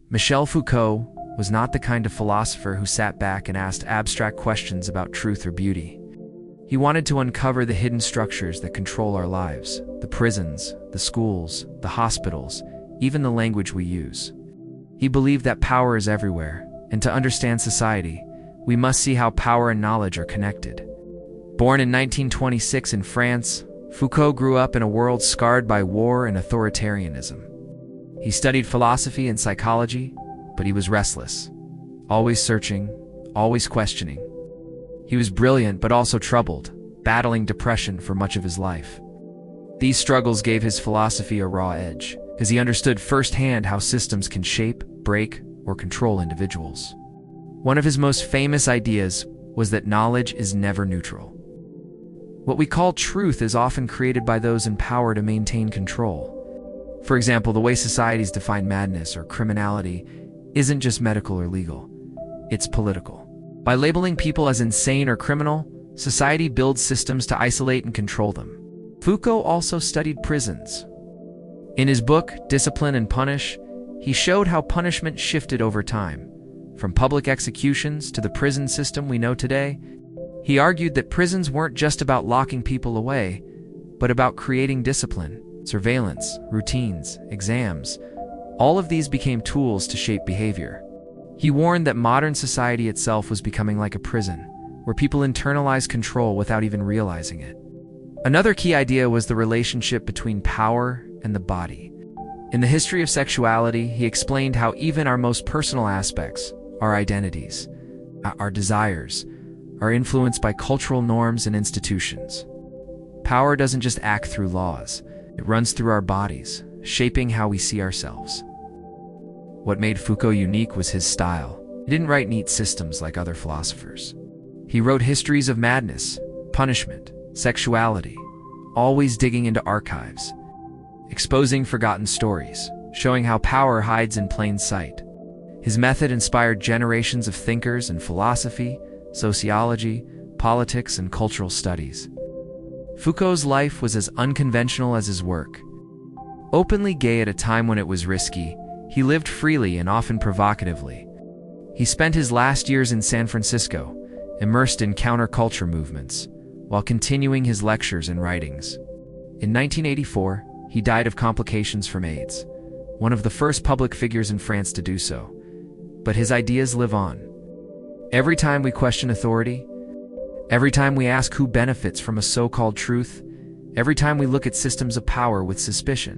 Michel Foucault was not the kind of philosopher who sat back and asked abstract questions about truth or beauty. He wanted to uncover the hidden structures that control our lives, the prisons, the schools, the hospitals, even the language we use. He believed that power is everywhere, and to understand society, we must see how power and knowledge are connected. Born in 1926 in France, Foucault grew up in a world scarred by war and authoritarianism. He studied philosophy and psychology, but he was restless, always searching, always questioning. He was brilliant but also troubled, battling depression for much of his life. These struggles gave his philosophy a raw edge, as he understood firsthand how systems can shape, break, or control individuals. One of his most famous ideas was that knowledge is never neutral. What we call truth is often created by those in power to maintain control. For example, the way societies define madness or criminality isn't just medical or legal, it's political. By labeling people as insane or criminal, society builds systems to isolate and control them. Foucault also studied prisons. In his book, Discipline and Punish, he showed how punishment shifted over time. From public executions to the prison system we know today, he argued that prisons weren't just about locking people away, but about creating discipline, surveillance, routines, exams. All of these became tools to shape behavior. He warned that modern society itself was becoming like a prison, where people internalize control without even realizing it. Another key idea was the relationship between power and the body. In the History of Sexuality, he explained how even our most personal aspects, our identities, our desires, are influenced by cultural norms and institutions. Power doesn't just act through laws, it runs through our bodies, shaping how we see ourselves. What made Foucault unique was his style. He didn't write neat systems like other philosophers. He wrote histories of madness, punishment, sexuality, always digging into archives, exposing forgotten stories, showing how power hides in plain sight. His method inspired generations of thinkers in philosophy, sociology, politics, and cultural studies. Foucault's life was as unconventional as his work. Openly gay at a time when it was risky, he lived freely and often provocatively. He spent his last years in San Francisco, immersed in counterculture movements, while continuing his lectures and writings. In 1984, he died of complications from AIDS, one of the first public figures in France to do so. But his ideas live on. Every time we question authority, every time we ask who benefits from a so-called truth, every time we look at systems of power with suspicion,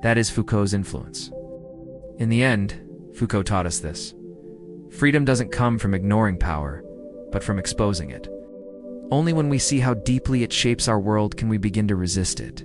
that is Foucault's influence. In the end, Foucault taught us this. Freedom doesn't come from ignoring power, but from exposing it. Only when we see how deeply it shapes our world can we begin to resist it.